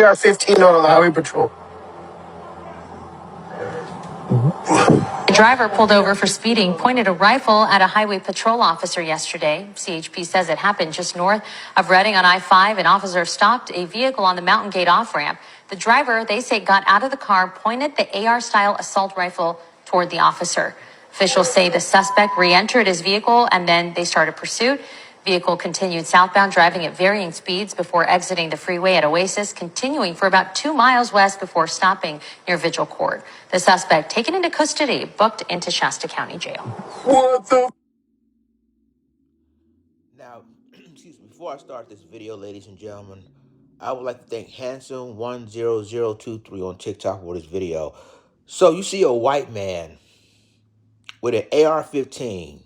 AR-15 on the highway patrol. The driver pulled over for speeding, pointed a rifle at a highway patrol officer yesterday. CHP says it happened just north of Reading on I-5. An officer stopped a vehicle on the Mountain Gate off-ramp. The driver, they say, got out of the car, pointed the AR-style assault rifle toward the officer. Officials say the suspect re-entered his vehicle and then they started pursuit. Vehicle continued southbound, driving at varying speeds before exiting the freeway at Oasis, continuing for about 2 miles west before stopping near Vigil Court. The suspect taken into custody, booked into Shasta County Jail. What the? Now, excuse me, before I start this video, ladies and gentlemen, I would like to thank Handsome10023 on TikTok for this video. So you see a white man with an AR-15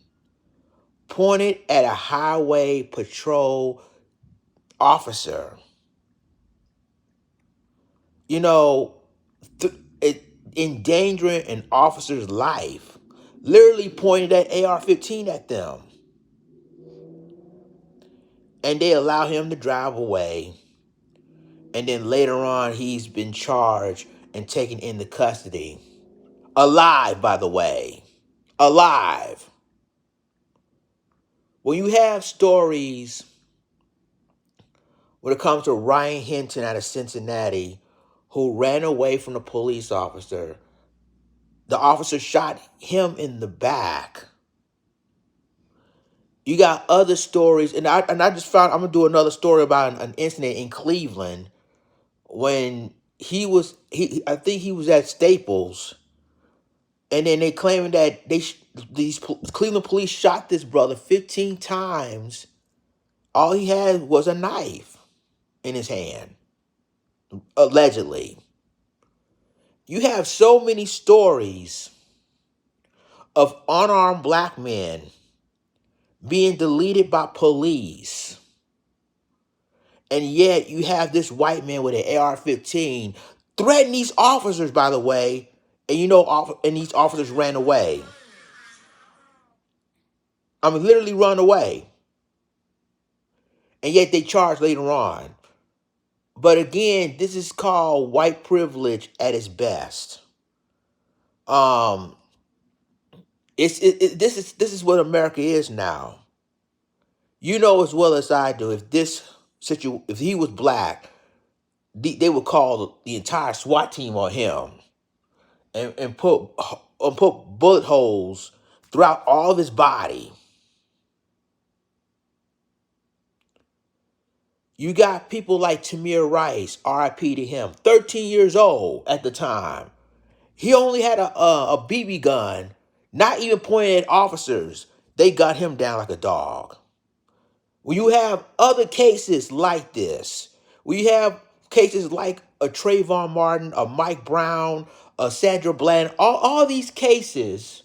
pointed at a highway patrol officer. You know, endangering an officer's life. Literally pointed that AR-15 at them. And they allow him to drive away. And then later on, he's been charged and taken into custody. Alive, by the way. Alive. When you have stories when it comes to Ryan Hinton out of Cincinnati, who ran away from the police officer, the officer shot him in the back. You got other stories, and I just found, I'm going to do another story about an incident in Cleveland when I think he was at Staples, and then they claiming that these Cleveland police shot this brother 15 times. All he had was a knife in his hand, allegedly. You have so many stories of unarmed black men being deleted by police. And yet you have this white man with an AR-15 threaten these officers, by the way, and and these officers ran away. I mean, literally run away. And yet they charge later on. But again, this is called white privilege at its best. This is what America is now. You know as well as I do, if he was black, they would call the entire SWAT team on him and put bullet holes throughout all of his body. You got people like Tamir Rice, RIP to him, 13 years old at the time. He only had a BB gun, not even pointed at officers. They got him down like a dog. When you have other cases like this, when you have cases like a Trayvon Martin, a Mike Brown, a Sandra Bland, all these cases,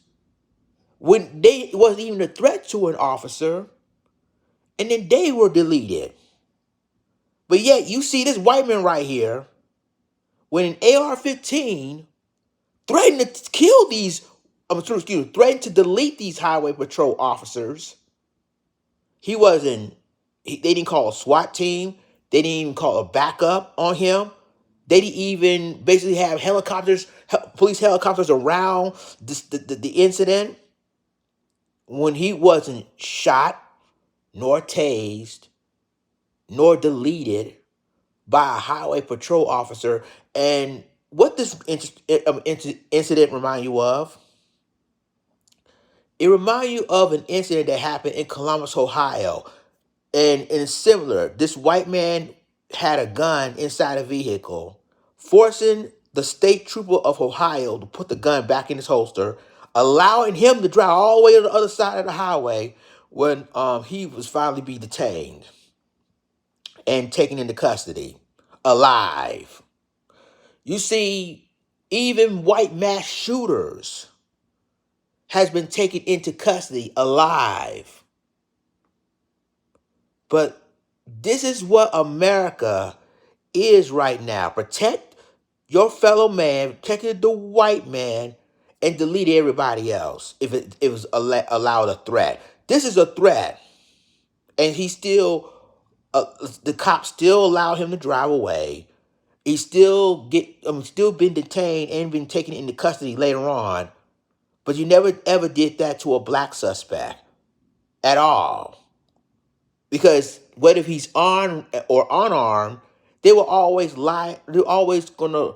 when they wasn't even a threat to an officer, and then they were deleted. But yet you see this white man right here with an AR-15 threatened to kill threatened to delete these highway patrol officers. They didn't call a SWAT team. They didn't even call a backup on him. They didn't even basically have police helicopters around the incident when he wasn't shot, nor tased, nor deleted by a highway patrol officer. And what this incident remind you of? It reminds you of an incident that happened in Columbus, Ohio. And it's similar. This white man had a gun inside a vehicle, forcing the state trooper of Ohio to put the gun back in his holster, allowing him to drive all the way to the other side of the highway when he was finally be detained and taken into custody, alive. You see, even white mass shooters has been taken into custody, alive. But this is what America is right now. Protect your fellow man, protect the white man, and delete everybody else if it was allowed a threat. This is a threat. And the cops still allow him to drive away. He's still been detained and been taken into custody later on. But you never ever did that to a black suspect at all. Because what if he's armed or unarmed? They will always lie. They're always gonna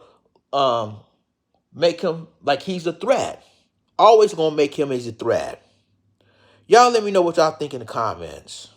um, make him like he's a threat. Always gonna make him as a threat. Y'all let me know what y'all think in the comments.